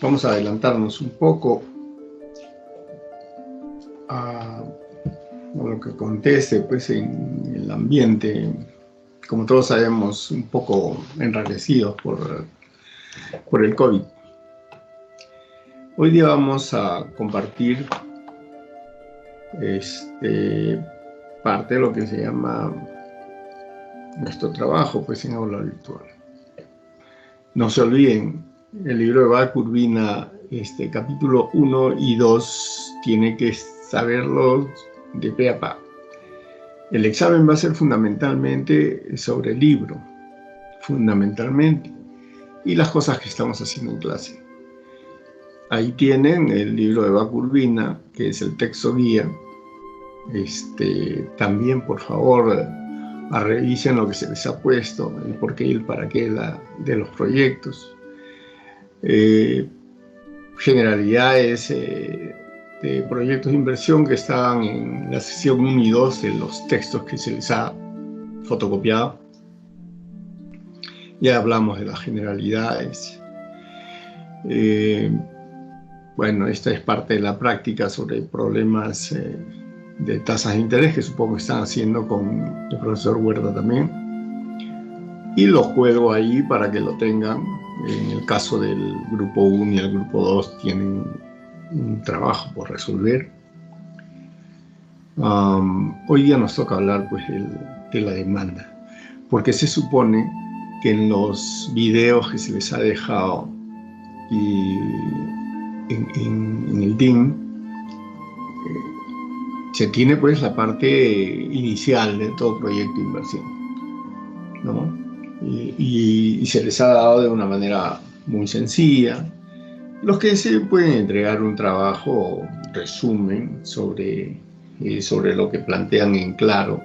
Vamos a adelantarnos un poco a lo que acontece pues, en el ambiente, como todos sabemos, un poco enrarecidos por el COVID. Hoy día vamos a compartir parte de lo que se llama nuestro trabajo pues, en aula virtual. No se olviden, el libro de Bach Urbina, capítulo 1 y 2, tiene que saberlo de pe a pa. El examen va a ser fundamentalmente sobre el libro, fundamentalmente, y las cosas que estamos haciendo en clase. Ahí tienen el libro de Bach Urbina, que es el texto guía. También, por favor, revisen lo que se les ha puesto, el por qué y el para qué de los proyectos. Generalidades de proyectos de inversión que estaban en la sección 1 y 2 de los textos que se les ha fotocopiado. Ya hablamos de las generalidades. Bueno, esta es parte de la práctica sobre problemas de tasas de interés que supongo que están haciendo con el profesor Huerta también. Y lo juego ahí para que lo tengan. En el caso del grupo 1 y el grupo 2 tienen un trabajo por resolver. Hoy día nos toca hablar pues, de la demanda, porque se supone que en los videos que se les ha dejado en el DIN se tiene pues la parte inicial de todo proyecto de inversión, ¿no? Y se les ha dado de una manera muy sencilla. Los que se pueden entregar un trabajo, resumen sobre lo que plantean en Claro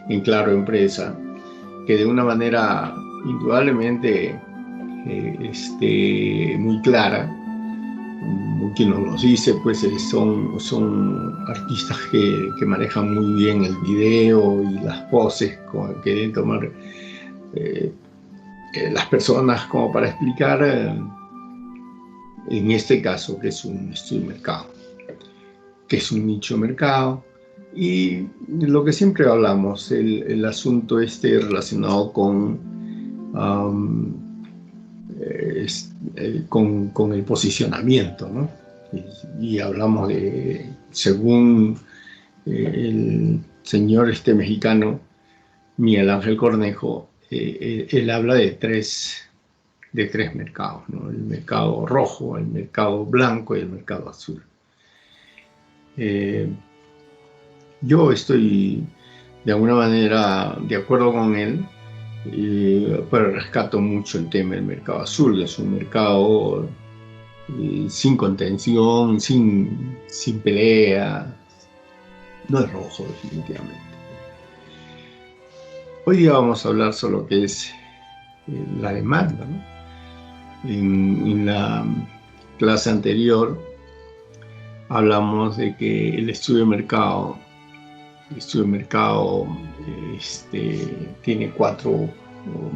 Empresa, que de una manera indudablemente muy clara, quien nos lo dice, pues son artistas que manejan muy bien el video y las poses que deben tomar las personas como para explicar en este caso que es un estudio de mercado, que es un nicho de mercado, y lo que siempre hablamos, el asunto relacionado con el posicionamiento, ¿no? Y hablamos de, según el señor mexicano Miguel Ángel Cornejo, él habla de tres mercados, ¿no? El mercado rojo, el mercado blanco y el mercado azul. Yo estoy de alguna manera de acuerdo con él, pero rescato mucho el tema del mercado azul. Es un mercado sin contención, sin pelea. No es rojo, definitivamente. Hoy día vamos a hablar sobre lo que es la demanda, ¿no? En la clase anterior hablamos de que el estudio de mercado tiene 4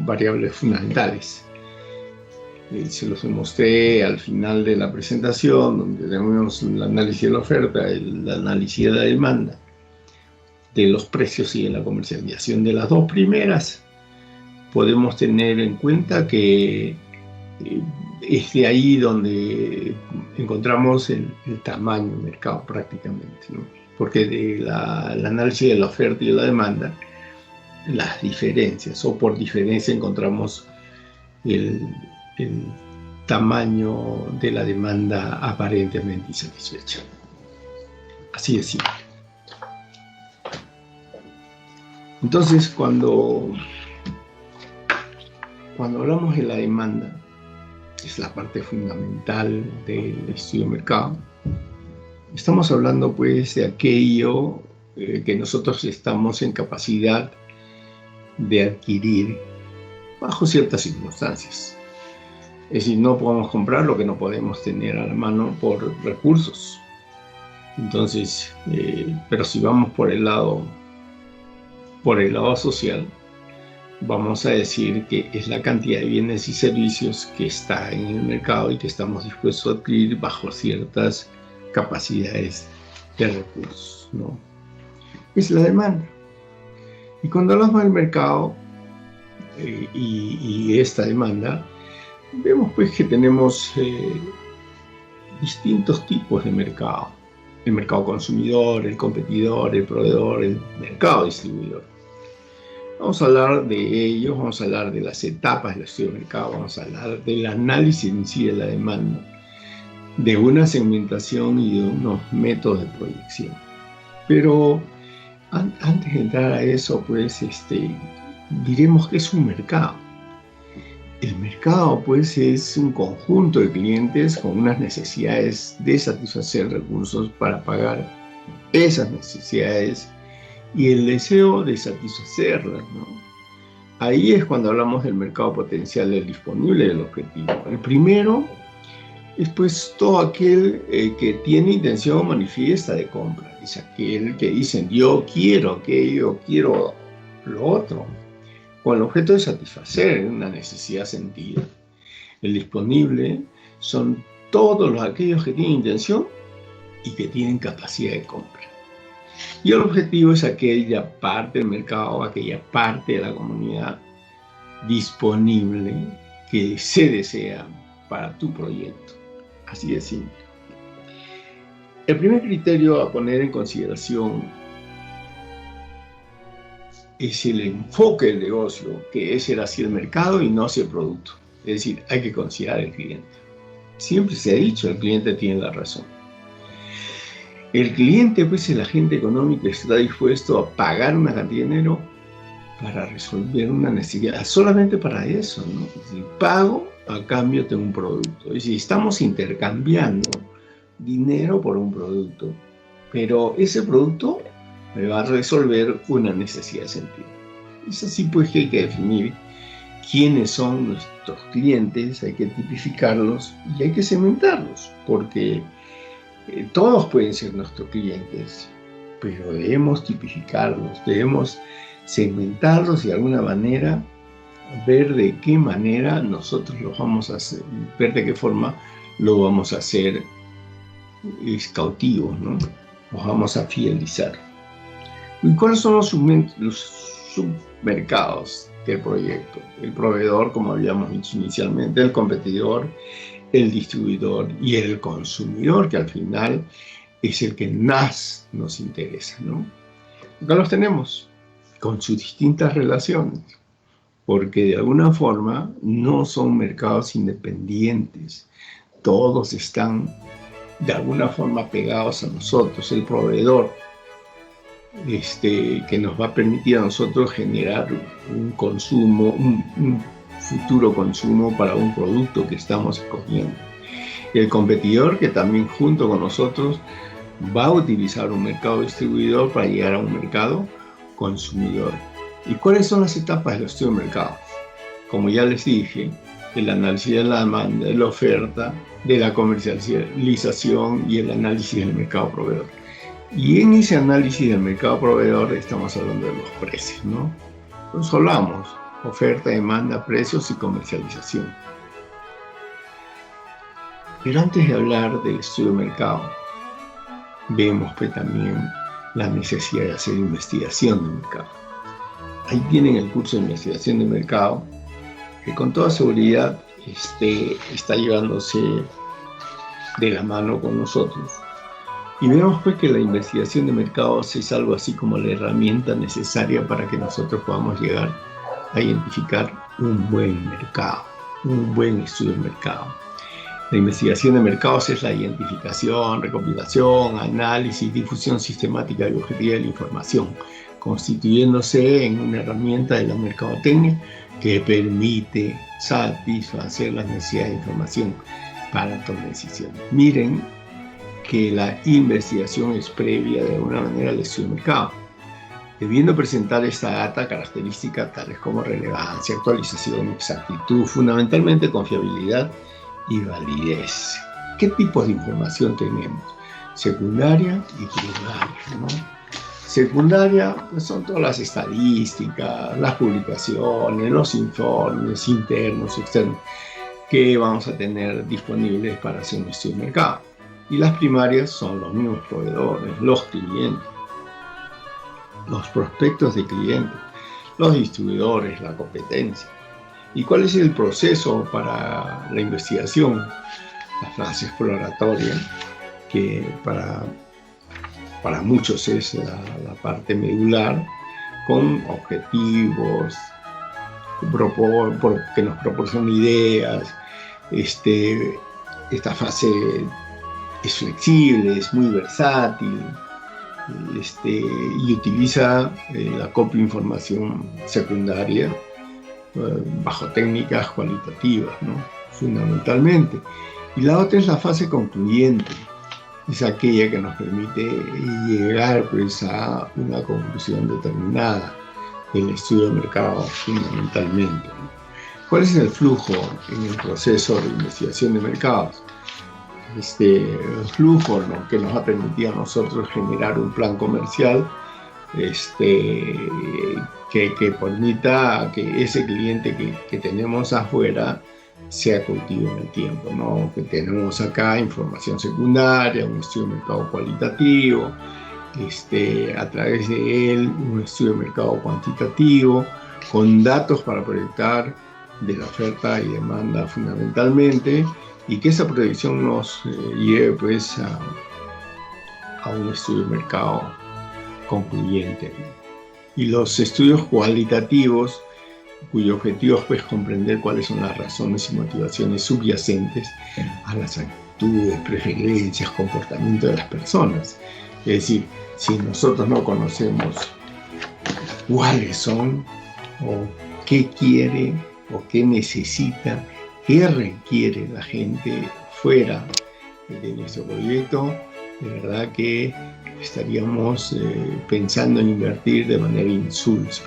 variables fundamentales. Se los mostré al final de la presentación, donde tenemos el análisis de la oferta, el análisis de la demanda, de los precios y de la comercialización. De las 2 primeras, podemos tener en cuenta que es de ahí donde encontramos el tamaño del mercado prácticamente, ¿no? Porque del análisis de la oferta y de la demanda, las diferencias, o por diferencia encontramos el tamaño de la demanda aparentemente insatisfecha. Así de simple. Entonces, cuando hablamos de la demanda, es la parte fundamental del estudio de mercado, estamos hablando pues de aquello que nosotros estamos en capacidad de adquirir bajo ciertas circunstancias. Es decir, no podemos comprar lo que no podemos tener a la mano por recursos. Entonces, pero si vamos por el lado social, vamos a decir que es la cantidad de bienes y servicios que está en el mercado y que estamos dispuestos a adquirir bajo ciertas capacidades de recursos, ¿no? Es la demanda. Y cuando hablamos del mercado y esta demanda, vemos pues que tenemos distintos tipos de mercado. El mercado consumidor, el competidor, el proveedor, el mercado distribuidor. Vamos a hablar de ellos, vamos a hablar de las etapas del estudio de mercado, vamos a hablar del análisis en sí de la demanda, de una segmentación y de unos métodos de proyección. Pero antes de entrar a eso, pues diremos que es un mercado. El mercado, pues, es un conjunto de clientes con unas necesidades de satisfacer recursos para pagar esas necesidades y el deseo de satisfacerlas, ¿no? Ahí es cuando hablamos del mercado potencial, del disponible y del objetivo. El primero es, pues, todo aquel que tiene intención manifiesta de compra. Es aquel que dicen, yo quiero aquello, quiero lo otro, con el objeto de satisfacer una necesidad sentida. El disponible son todos aquellos que tienen intención y que tienen capacidad de compra. Y el objetivo es aquella parte del mercado, aquella parte de la comunidad disponible que se desea para tu proyecto. Así de simple. El primer criterio a poner en consideración es el enfoque del negocio, que es ser hacia el mercado y no hacia el producto. Es decir, hay que considerar al cliente. Siempre se ha dicho, el cliente tiene la razón. El cliente, pues, es el agente económico que está dispuesto a pagar una cantidad de dinero para resolver una necesidad. Solamente para eso, ¿no? Si pago, a cambio tengo un producto. Es decir, estamos intercambiando dinero por un producto, pero ese producto me va a resolver una necesidad sentida. Es así, pues, que hay que definir quiénes son nuestros clientes, hay que tipificarlos y hay que segmentarlos, porque todos pueden ser nuestros clientes, pero debemos tipificarlos, debemos segmentarlos y de alguna manera ver de qué manera nosotros los vamos a hacer, ver de qué forma lo vamos a hacer cautivos, ¿no? Los vamos a fidelizar. ¿Y cuáles son los submercados del proyecto? El proveedor, como habíamos dicho inicialmente, el competidor, el distribuidor y el consumidor, que al final es el que más nos interesa, ¿no? Acá los tenemos, con sus distintas relaciones, porque de alguna forma no son mercados independientes, todos están de alguna forma pegados a nosotros. El proveedor, que nos va a permitir a nosotros generar un consumo, un futuro consumo para un producto que estamos escogiendo. El competidor, que también junto con nosotros va a utilizar un mercado distribuidor para llegar a un mercado consumidor. ¿Y cuáles son las etapas del estudio de mercado? Como ya les dije, el análisis de la demanda, de la oferta, de la comercialización y el análisis del mercado proveedor. Y en ese análisis del mercado proveedor estamos hablando de los precios, ¿no? Entonces hablamos oferta, demanda, precios y comercialización. Pero antes de hablar del estudio de mercado, vemos pues también la necesidad de hacer investigación de mercado. Ahí tienen el curso de investigación de mercado, que con toda seguridad está llevándose de la mano con nosotros. Y vemos pues que la investigación de mercados es algo así como la herramienta necesaria para que nosotros podamos llegar a identificar un buen mercado, un buen estudio de mercado. La investigación de mercados es la identificación, recopilación, análisis, difusión sistemática y objetiva de la información, constituyéndose en una herramienta de la mercadotecnia que permite satisfacer las necesidades de información para tomar decisiones. Miren que la investigación es previa de alguna manera al estudio de mercado, debiendo presentar esta data características tales como relevancia, actualización, exactitud, fundamentalmente confiabilidad y validez. ¿Qué tipos de información tenemos? Secundaria y primaria, ¿no? secundaria, pues son todas las estadísticas, las publicaciones, los informes internos, externos, que vamos a tener disponibles para hacer un estudio de mercado. Y las primarias son los mismos proveedores, los clientes, los prospectos de clientes, los distribuidores, la competencia. ¿Y cuál es el proceso para la investigación? La fase exploratoria, que para muchos es la parte medular, con objetivos, que nos proporcionan ideas. Esta fase es flexible, es muy versátil, y utiliza la copia de información secundaria bajo técnicas cualitativas, ¿no? Fundamentalmente. Y la otra es la fase concluyente, es aquella que nos permite llegar pues, a una conclusión determinada del estudio de mercado fundamentalmente, ¿no? ¿Cuál es el flujo en el proceso de investigación de mercados? El flujo, ¿no?, que nos ha permitido a nosotros generar un plan comercial que permita que ese cliente que tenemos afuera sea cautivo en el tiempo, ¿no? Que tenemos acá información secundaria, un estudio de mercado cualitativo, a través de él un estudio de mercado cuantitativo, con datos para proyectar de la oferta y demanda fundamentalmente, y que esa proyección nos lleve pues a un estudio de mercado concluyente. Y los estudios cualitativos, cuyo objetivo es pues, comprender cuáles son las razones y motivaciones subyacentes a las actitudes, preferencias, comportamiento de las personas. Es decir, si nosotros no conocemos cuáles son, o qué quiere, o qué necesita, qué requiere la gente fuera de nuestro proyecto, de verdad que estaríamos pensando en invertir de manera insulsa.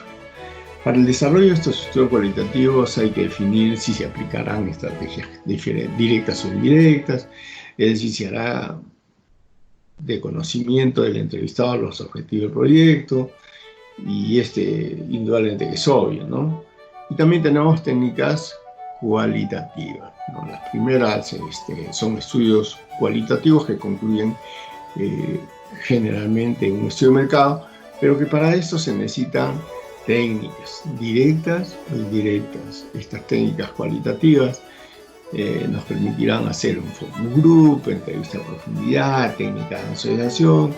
Para el desarrollo de estos estudios cualitativos hay que definir si se aplicarán estrategias directas o indirectas, es decir, si hará de conocimiento del entrevistado los objetivos del proyecto, y indudablemente que es obvio, ¿no? Y también tenemos técnicas cualitativas, ¿no? Las primeras son estudios cualitativos que concluyen generalmente en un estudio de mercado, pero que para esto se necesitan técnicas directas o indirectas. Estas técnicas cualitativas nos permitirán hacer un focus group, entrevista a profundidad, técnicas de asociación,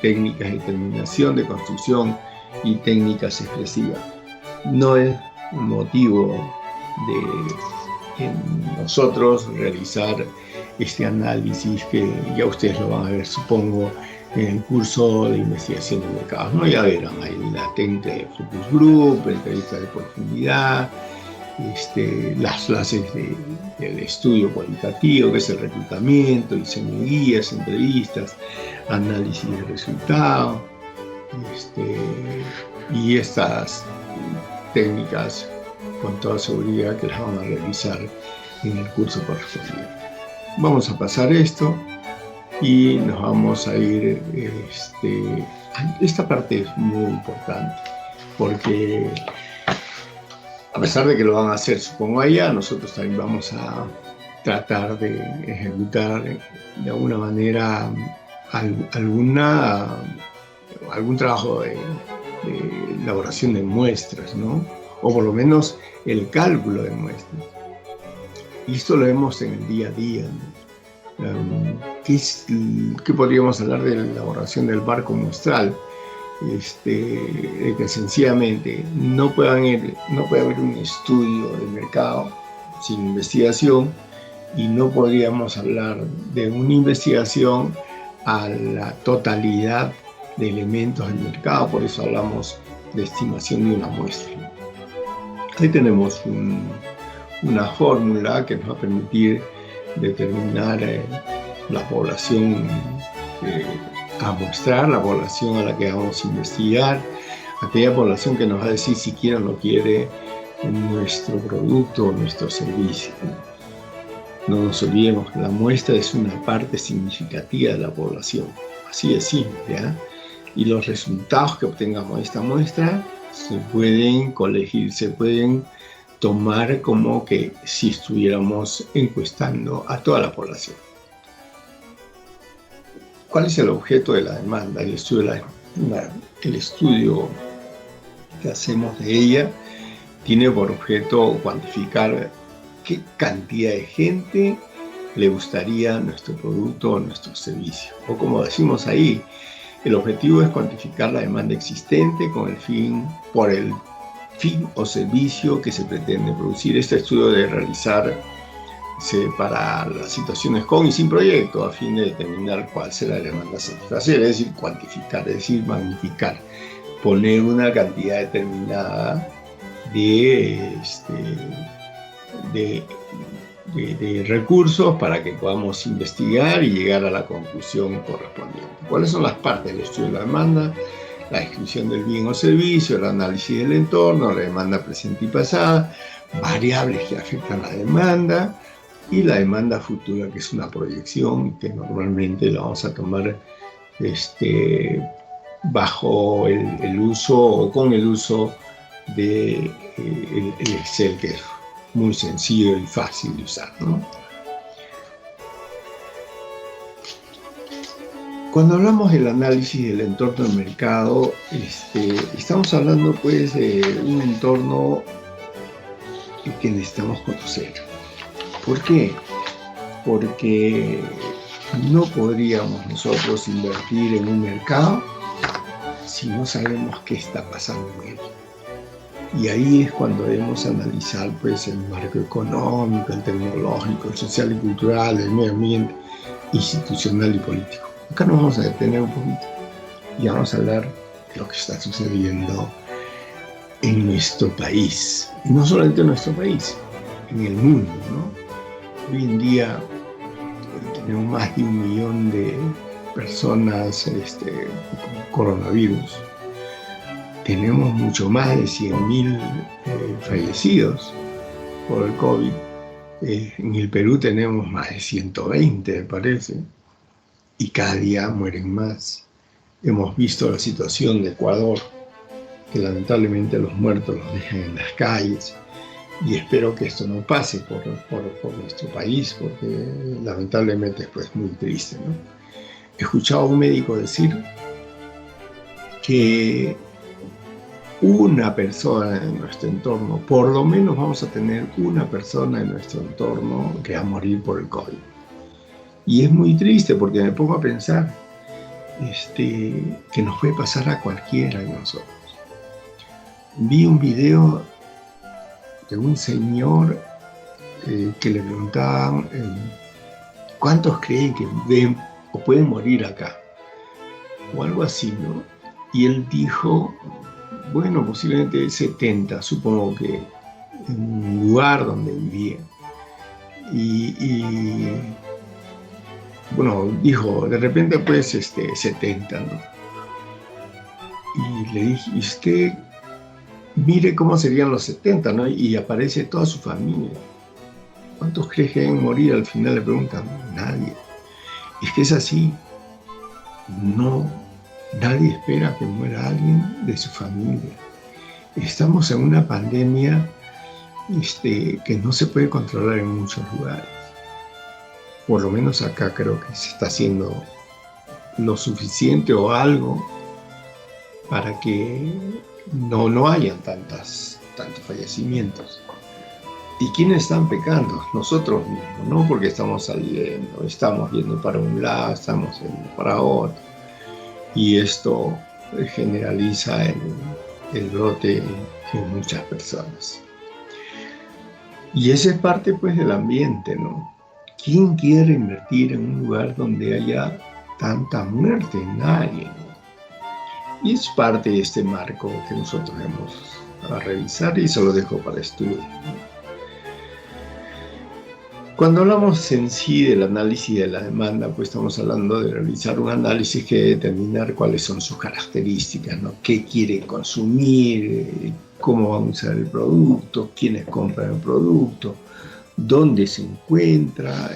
técnicas de determinación, de construcción y técnicas expresivas. No es un motivo de nosotros realizar este análisis que ya ustedes lo van a ver, supongo, en el curso de investigación de mercados, ¿no? Ya verán ahí la técnica de focus group, entrevistas de profundidad, las clases del estudio cualitativo, que es el reclutamiento, diseño de guías, entrevistas, análisis de resultados, y estas técnicas con toda seguridad que las van a realizar en el curso correspondiente. Vamos a pasar esto y nos vamos a ir. Esta parte es muy importante porque, a pesar de que lo van a hacer, supongo, allá, nosotros también vamos a tratar de ejecutar de alguna manera algún trabajo de elaboración de muestras, ¿no? O por lo menos el cálculo de muestras. Y esto lo vemos en el día a día, ¿no? ¿Qué podríamos hablar de la elaboración del marco muestral? Que sencillamente no puede haber un estudio de mercado sin investigación, y no podríamos hablar de una investigación a la totalidad de elementos del mercado. Por eso hablamos de estimación de una muestra. Ahí tenemos una fórmula que nos va a permitir determinar la población a mostrar, la población a la que vamos a investigar, aquella población que nos va a decir si quiere o no quiere nuestro producto o nuestro servicio. No nos olvidemos que la muestra es una parte significativa de la población, así de simple, ¿ya? y los resultados que obtengamos de esta muestra se pueden colegir, se pueden tomar como que si estuviéramos encuestando a toda la población. ¿Cuál es el objeto de la demanda? El estudio que hacemos de ella tiene por objeto cuantificar qué cantidad de gente le gustaría nuestro producto o nuestro servicio. O como decimos ahí, el objetivo es cuantificar la demanda existente por el fin o servicio que se pretende producir. Este estudio debe realizarse para las situaciones con y sin proyecto a fin de determinar cuál será la demanda a satisfacer, es decir, cuantificar, es decir, magnificar, poner una cantidad determinada de recursos para que podamos investigar y llegar a la conclusión correspondiente. ¿Cuáles son las partes del estudio de la demanda? La descripción del bien o servicio, el análisis del entorno, la demanda presente y pasada, variables que afectan a la demanda y la demanda futura, que es una proyección que normalmente la vamos a tomar bajo el uso o con el uso de el Excel, que es muy sencillo y fácil de usar, ¿no? Cuando hablamos del análisis del entorno del mercado, estamos hablando pues de un entorno que necesitamos conocer. ¿Por qué? Porque no podríamos nosotros invertir en un mercado si no sabemos qué está pasando en él. Y ahí es cuando debemos analizar pues, el marco económico, el tecnológico, el social y cultural, el medio ambiente, institucional y político. Acá nos vamos a detener un poquito y vamos a hablar de lo que está sucediendo en nuestro país. Y no solamente en nuestro país, en el mundo, ¿no? Hoy en día tenemos más de 1 millón de personas con coronavirus. Tenemos mucho más de 100.000 fallecidos por el COVID. En el Perú tenemos más de 120, me parece, y cada día mueren más. Hemos visto la situación de Ecuador, que lamentablemente los muertos los dejan en las calles, y espero que esto no pase por nuestro país, porque lamentablemente es pues, muy triste, ¿no? He escuchado a un médico decir que una persona en nuestro entorno, por lo menos vamos a tener una persona en nuestro entorno que va a morir por el COVID. Y es muy triste porque me pongo a pensar que nos puede pasar a cualquiera de nosotros. Vi un video de un señor que le preguntaban ¿cuántos creen que ven o pueden morir acá? O algo así, ¿no? Y él dijo, bueno, posiblemente 70, supongo que en un lugar donde vivía. Y bueno, dijo, de repente pues 70, ¿no? Y le dije, ¿y usted mire cómo serían los 70, ¿no? Y aparece toda su familia. ¿Cuántos creen que deben morir? Al final le preguntan, nadie. Es que es así. No, nadie espera que muera alguien de su familia. Estamos en una pandemia que no se puede controlar en muchos lugares. Por lo menos acá creo que se está haciendo lo suficiente o algo para que no hayan tantos fallecimientos. ¿Y quiénes están pecando? Nosotros mismos, ¿no? Porque estamos saliendo, estamos yendo para un lado, estamos yendo para otro. Y esto generaliza el brote en muchas personas. Y esa es parte, pues, del ambiente, ¿no? ¿Quién quiere invertir en un lugar donde haya tanta muerte? Nadie, ¿no? Y es parte de este marco que nosotros vamos a revisar y se lo dejo para estudio, ¿no? Cuando hablamos en sí del análisis de la demanda, pues estamos hablando de realizar un análisis que determinar cuáles son sus características, ¿no? ¿Qué quiere consumir? ¿Cómo van a usar el producto? ¿Quiénes compran el producto? ¿Dónde se encuentra?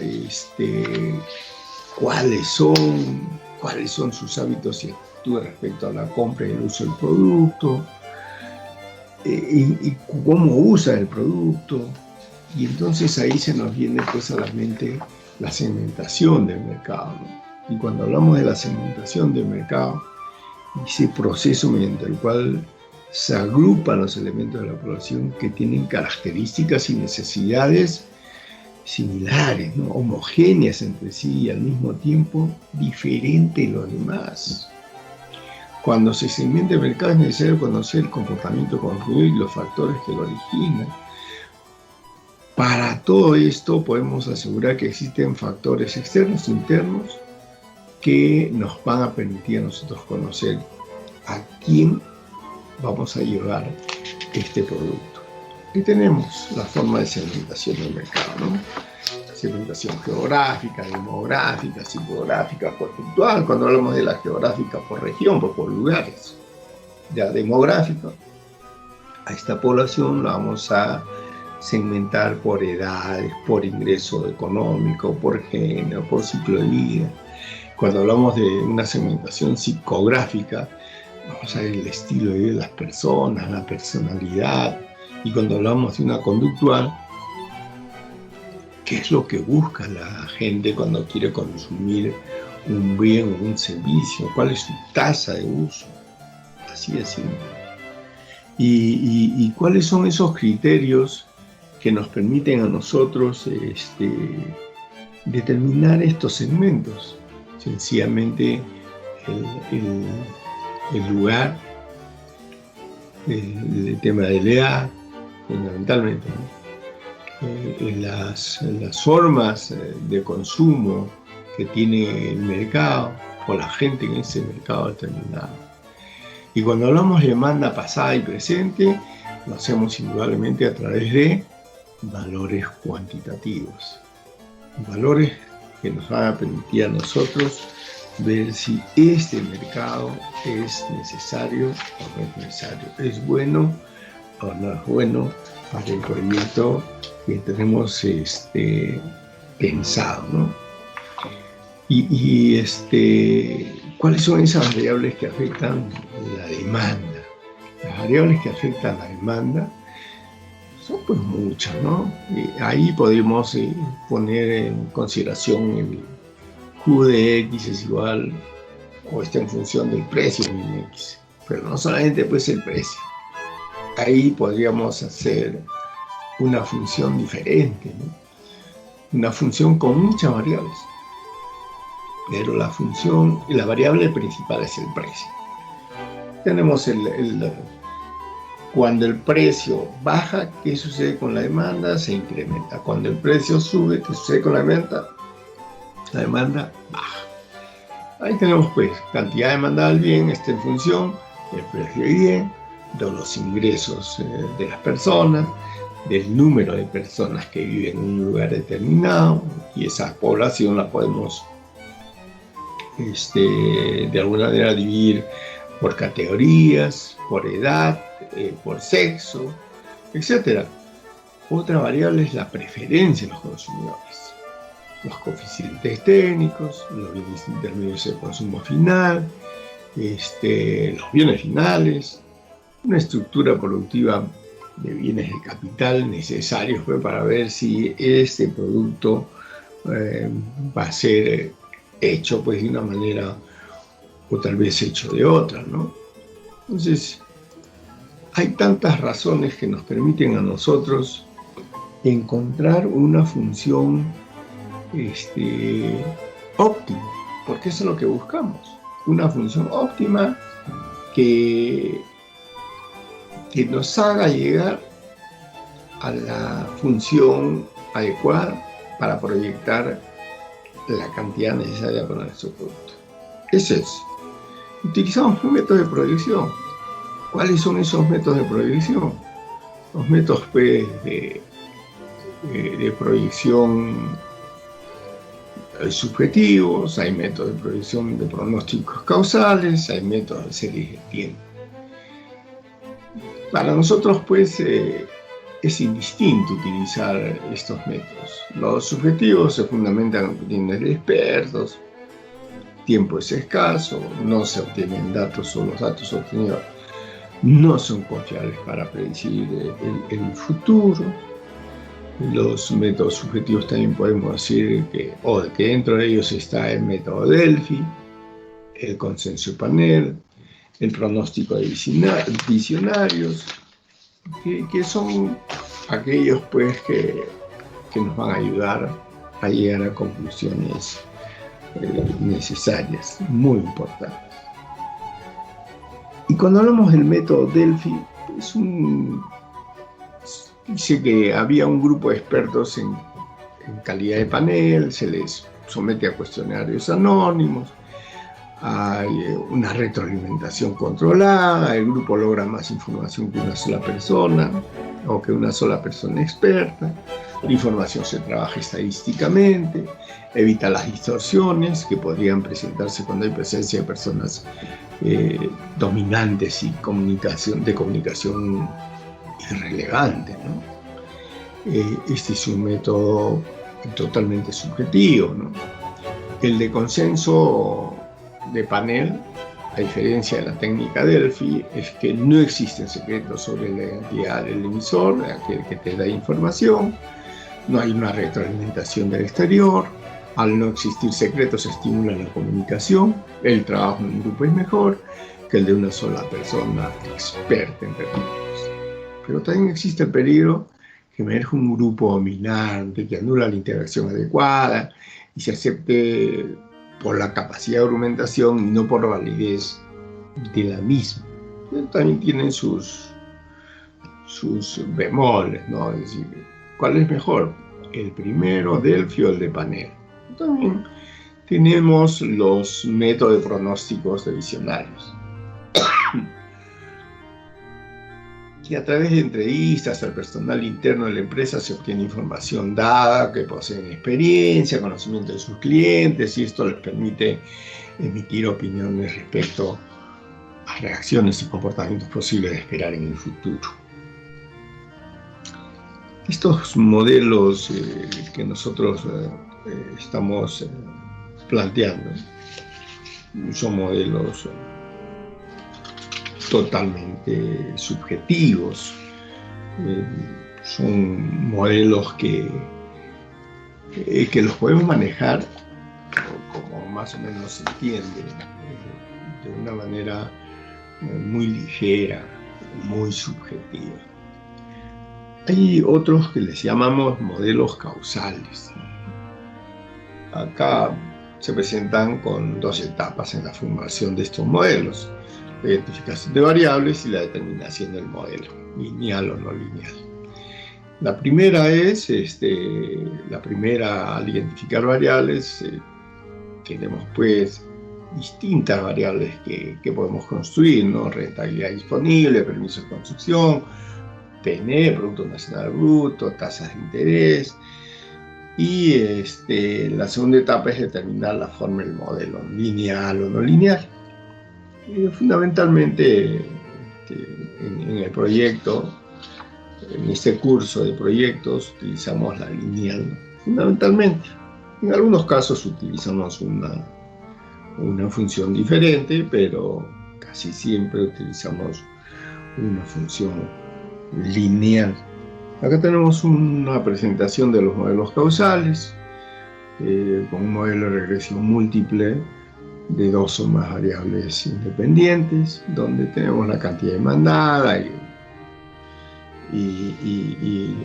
¿Cuáles son sus hábitos actitud respecto a la compra y el uso del producto, y cómo usa el producto. Y entonces ahí se nos viene pues a la mente la segmentación del mercado, ¿no? Y cuando hablamos de la segmentación del mercado, ese proceso mediante el cual se agrupan los elementos de la población que tienen características y necesidades similares, ¿no? Homogéneas entre sí y al mismo tiempo diferentes de los demás. Cuando se segmenta el mercado es necesario conocer el comportamiento consumidor y los factores que lo originan. Para todo esto podemos asegurar que existen factores externos e internos que nos van a permitir a nosotros conocer a quién vamos a llevar este producto. Y tenemos la forma de segmentación del mercado, ¿no? Segmentación geográfica, demográfica, psicográfica, porcentual. Cuando hablamos de la geográfica por región, por lugares. Ya demográfica, a esta población la vamos a segmentar por edades, por ingreso económico, por género, por ciclo de vida. Cuando hablamos de una segmentación psicográfica, vamos a ver el estilo de vida de las personas, la personalidad. Y cuando hablamos de una conductual, ¿qué es lo que busca la gente cuando quiere consumir un bien o un servicio? ¿Cuál es su tasa de uso? Así de simple. ¿Y cuáles son esos criterios que nos permiten a nosotros determinar estos segmentos? Sencillamente el lugar, el tema de la edad, fundamentalmente, ¿no? Las formas de consumo que tiene el mercado o la gente en ese mercado determinado. Y cuando hablamos de demanda pasada y presente, lo hacemos indudablemente a través de valores cuantitativos. Valores que nos van a permitir a nosotros ver si este mercado es necesario o no es necesario, es bueno o no es bueno para el proyecto que tenemos pensado, ¿no? ¿Cuáles son esas variables que afectan la demanda? Las variables que afectan la demanda son pues muchas, ¿no? Ahí podemos poner en consideración el Q de X es igual, o está en función del precio de X, pero no solamente pues el precio. Ahí podríamos hacer una función diferente, ¿no? Una función con muchas variables, pero la variable principal es el precio. Tenemos cuando el precio baja, ¿qué sucede con la demanda? Se incrementa. Cuando el precio sube, ¿qué sucede con la demanda? La demanda baja. Ahí tenemos pues cantidad demandada del bien, está en función del precio del bien, de los ingresos de las personas, del número de personas que viven en un lugar determinado, y esa población la podemos de alguna manera dividir por categorías, por edad, por sexo, etc. Otra variable es la preferencia de los consumidores, los coeficientes técnicos, los bienes intermedios de consumo final, los bienes finales, una estructura productiva de bienes de capital necesarios para ver si este producto va a ser hecho pues de una manera o tal vez hecho de otra, ¿no? Entonces, hay tantas razones que nos permiten a nosotros encontrar una función óptima, porque eso es lo que buscamos, una función óptima que nos haga llegar a la función adecuada para proyectar la cantidad necesaria para nuestro producto. Eso es. Utilizamos métodos de proyección. ¿Cuáles son esos métodos de proyección? Los métodos de proyección subjetivos, hay métodos de proyección de pronósticos causales, hay métodos de series de tiempo. Para nosotros, pues, es indistinto utilizar estos métodos. Los subjetivos se fundamentan en opiniones de expertos, tiempo es escaso, no se obtienen datos o los datos obtenidos no son confiables para predecir el futuro. Los métodos subjetivos también podemos decir que dentro de ellos está el método Delphi, el consenso de Panel, el pronóstico de visionarios, que son aquellos pues que nos van a ayudar a llegar a conclusiones necesarias, muy importantes. Y cuando hablamos del método Delphi, dice que había un grupo de expertos en calidad de panel, se les somete a cuestionarios anónimos, hay una retroalimentación controlada, el grupo logra más información que una sola persona o que una sola persona experta, la información se trabaja estadísticamente, evita las distorsiones que podrían presentarse cuando hay presencia de personas dominantes y de comunicación irrelevante, ¿no? Este es un método totalmente subjetivo, ¿no? El de consenso de panel, a diferencia de la técnica Delphi, es que no existen secretos sobre la identidad del emisor, de aquel que te da información, no hay una retroalimentación del exterior, al no existir secretos se estimula la comunicación, el trabajo en grupo es mejor que el de una sola persona experta en términos. Pero también existe el peligro que emerge un grupo dominante que anula la interacción adecuada y se acepte por la capacidad de argumentación y no por la validez de la misma. Pero también tienen sus bemoles, ¿no? Es decir, ¿cuál es mejor? ¿El primero, Delphi, o el de panel? También tenemos los métodos de pronósticos de visionarios, que a través de entrevistas al personal interno de la empresa se obtiene información dada, que poseen experiencia, conocimiento de sus clientes, y esto les permite emitir opiniones respecto a reacciones y comportamientos posibles de esperar en el futuro. Estos modelos que nosotros estamos planteando son modelos totalmente subjetivos, son modelos que los podemos manejar como más o menos se entiende, de una manera muy ligera, muy subjetiva. Hay otros que les llamamos modelos causales. Acá se presentan con dos etapas en la formación de estos modelos: la identificación de variables y la determinación del modelo, lineal o no lineal. La primera es, al identificar variables, tenemos pues distintas variables que podemos construir, ¿no? Rentabilidad disponible, permisos de construcción, PNB, Producto Nacional Bruto, tasas de interés. Y la segunda etapa es determinar la forma del modelo, lineal o no lineal. Fundamentalmente en el proyecto, en este curso de proyectos, utilizamos la lineal fundamentalmente. En algunos casos utilizamos una función diferente, pero casi siempre utilizamos una función lineal. Acá tenemos una presentación de los modelos causales, con un modelo de regresión múltiple de dos o más variables independientes, donde tenemos la cantidad demandada y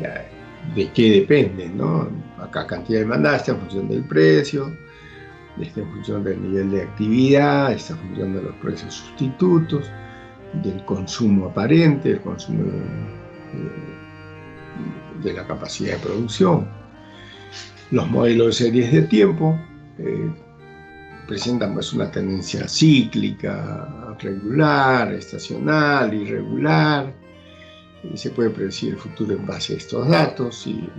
de qué depende, ¿no? Acá cantidad demandada está en función del precio, está en función del nivel de actividad, está en función de los precios sustitutos, del consumo aparente, el consumo de la capacidad de producción. Los modelos de series de tiempo presentan pues una tendencia cíclica, regular, estacional, irregular. Se puede predecir el futuro en base a estos datos y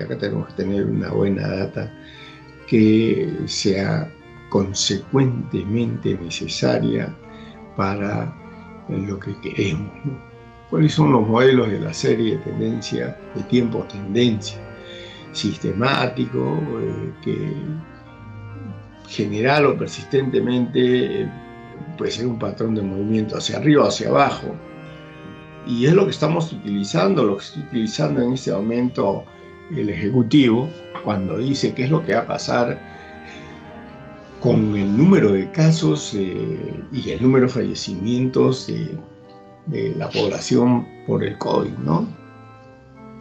acá tenemos que tener una buena data que sea consecuentemente necesaria para lo que queremos, ¿no? ¿Cuáles son los modelos de la serie de tendencia, de tiempo tendencia? Sistemático, que general o persistentemente puede ser un patrón de movimiento hacia arriba o hacia abajo. Y es lo que estamos utilizando, lo que está utilizando en este momento el Ejecutivo, cuando dice qué es lo que va a pasar con el número de casos y el número de fallecimientos de la población por el COVID, ¿no?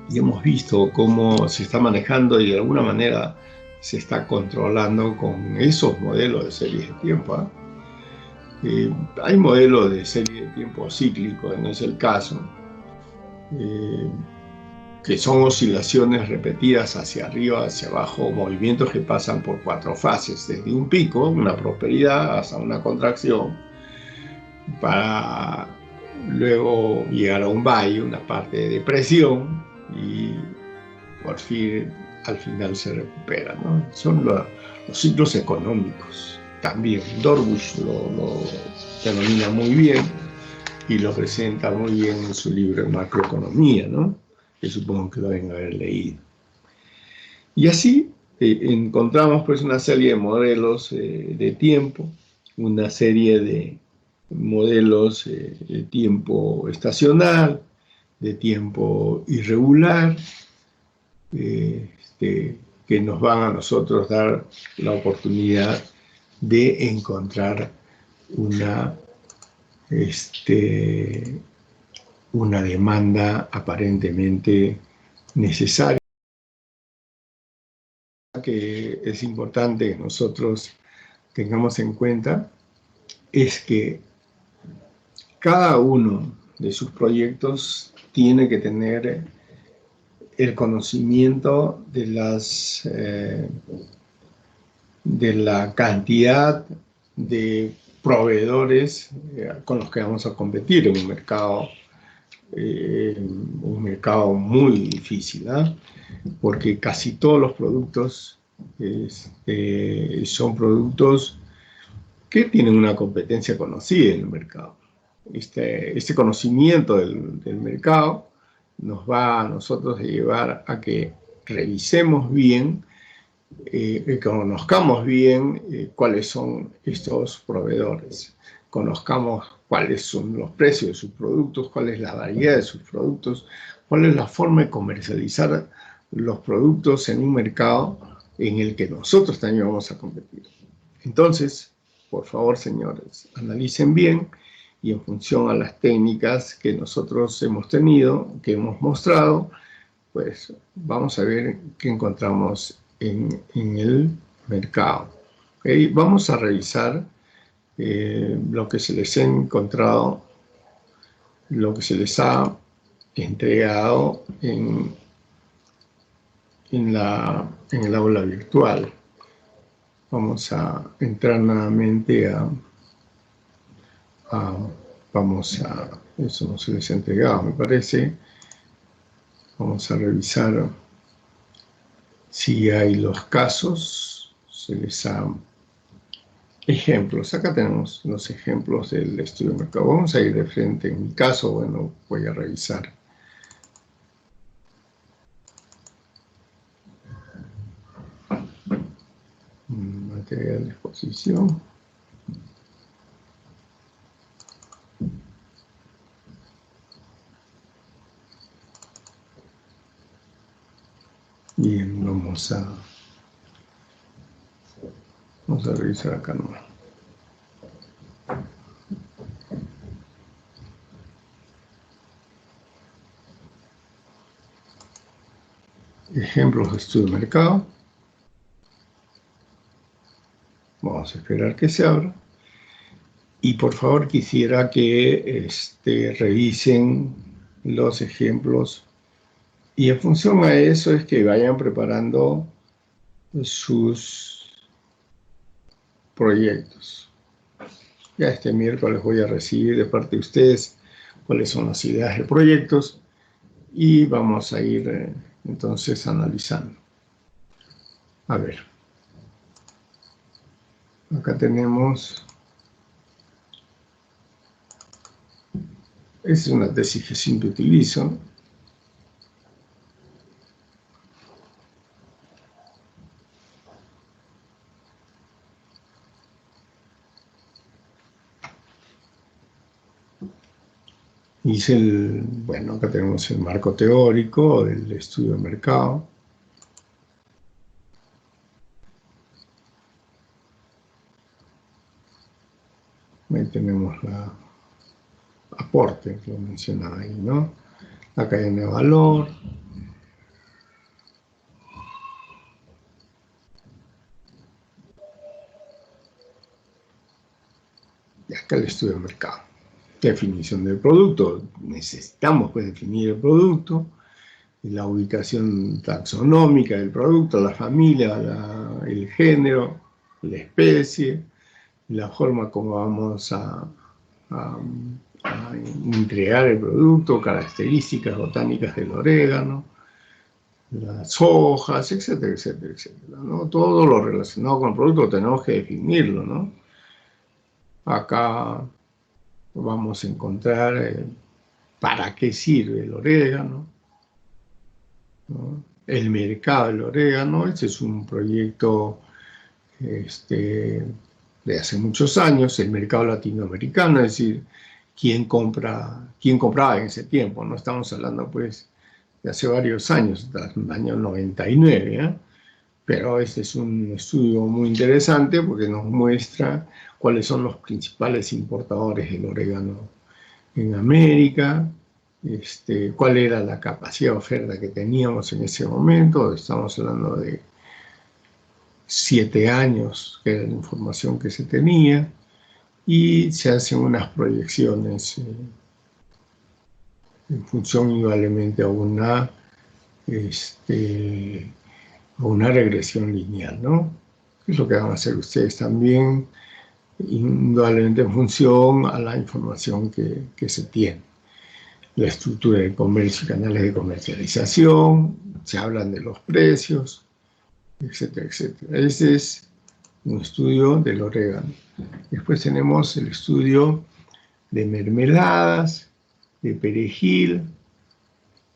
Y hemos visto cómo se está manejando y de alguna manera se está controlando con esos modelos de series de tiempo, ¿eh? Hay modelos de serie de tiempo cíclico, no es el caso, que son oscilaciones repetidas hacia arriba, hacia abajo, movimientos que pasan por 4 fases, desde un pico, una prosperidad, hasta una contracción, para luego llegar a un valle, una parte de depresión, y por fin al final se recupera, ¿no? Son los ciclos económicos. También Dorbush lo denomina muy bien y lo presenta muy bien en su libro de macroeconomía, ¿no? Que supongo que lo deben haber leído. Y así encontramos pues una serie de modelos de tiempo, una serie de modelos de tiempo estacional, de tiempo irregular, que nos van a nosotros dar la oportunidad de encontrar una demanda aparentemente necesaria, que es importante que nosotros tengamos en cuenta, es que cada uno de sus proyectos tiene que tener el conocimiento de la cantidad de proveedores con los que vamos a competir en un mercado muy difícil, ¿eh? Porque casi todos los productos son productos que tienen una competencia conocida en el mercado. Este conocimiento del mercado nos va a nosotros a llevar a que revisemos bien, que conozcamos bien cuáles son estos proveedores, conozcamos cuáles son los precios de sus productos, cuál es la variedad de sus productos, cuál es la forma de comercializar los productos en un mercado en el que nosotros también vamos a competir. Entonces, por favor, señores, analicen bien y en función a las técnicas que nosotros hemos tenido, que hemos mostrado, pues vamos a ver qué encontramos en el mercado. ¿Okay? Vamos a revisar lo que se les ha encontrado, lo que se les ha entregado en el aula virtual. Vamos a entrar nuevamente eso no se les ha entregado, me parece. Vamos a revisar si hay los casos, se les ha ejemplos. Acá tenemos los ejemplos del estudio de mercado. Vamos a ir de frente. En mi caso, bueno, voy a revisar. Material de exposición. Bien, vamos a revisar acá nomás. Ejemplos de estudio de mercado. Vamos a esperar que se abra. Y por favor quisiera que revisen los ejemplos. Y en función a eso es que vayan preparando sus proyectos. Ya este miércoles voy a recibir de parte de ustedes cuáles son las ideas de proyectos y vamos a ir entonces analizando. A ver. Acá tenemos. Es una tesis que siempre utilizo. Bueno, acá tenemos el marco teórico del estudio de mercado. Ahí tenemos la aporte que lo mencionaba ahí, ¿no? La cadena de valor. Y acá el estudio de mercado. Definición del producto. Necesitamos pues definir el producto, la ubicación taxonómica del producto, la familia, el género, la especie, la forma como vamos a entregar el producto, características botánicas del orégano, las hojas, etcétera, etcétera, etcétera, ¿no? Todo lo relacionado con el producto tenemos que definirlo, ¿no? Acá vamos a encontrar para qué sirve el orégano, ¿no? El mercado del orégano. Este es un proyecto de hace muchos años, el mercado latinoamericano, es decir, quién compraba en ese tiempo, no estamos hablando pues de hace varios años, hasta el año 99, ¿eh? Pero este es un estudio muy interesante porque nos muestra cuáles son los principales importadores del orégano en América, cuál era la capacidad de oferta que teníamos en ese momento. Estamos hablando de 7 años, que era la información que se tenía, y se hacen unas proyecciones en función indudablemente a una regresión lineal, ¿no? Es lo que van a hacer ustedes también, indudablemente en función a la información que se tiene. La estructura del comercio, canales de comercialización, se hablan de los precios, etcétera, etcétera. Ese es un estudio del orégano. Después tenemos el estudio de mermeladas, de perejil,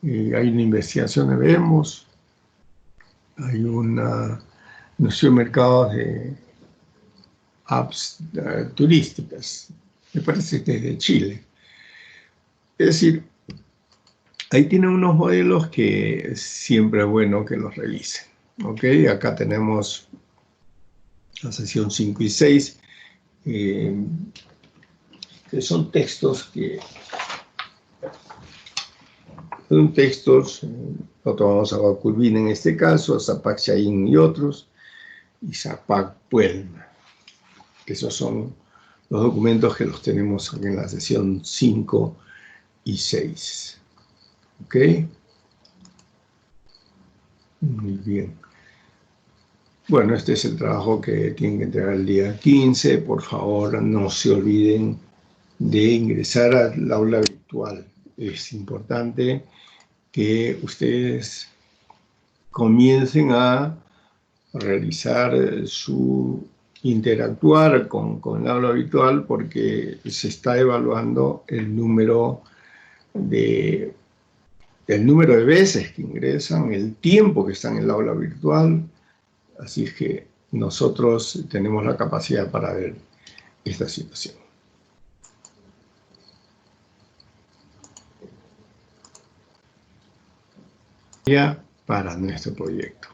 hay una investigación de Vemos, hay una noción de mercados de apps turísticas, me parece que es de Chile. Es decir, ahí tienen unos modelos que siempre es bueno que los revisen. ¿Ok? Acá tenemos la sesión 5 y 6, que son textos lo tomamos a Baculvin en este caso, a Zapac Chaín y otros, y Zapac Puelma. Esos son los documentos que los tenemos aquí en la sesión 5 y 6. ¿Ok? Muy bien. Bueno, este es el trabajo que tienen que entregar el día 15. Por favor, no se olviden de ingresar al aula virtual. Es importante que ustedes comiencen a realizar interactuar con el aula virtual, porque se está evaluando el número de veces que ingresan, el tiempo que están en el aula virtual. Así es que nosotros tenemos la capacidad para ver esta situación. Ya para nuestro proyecto.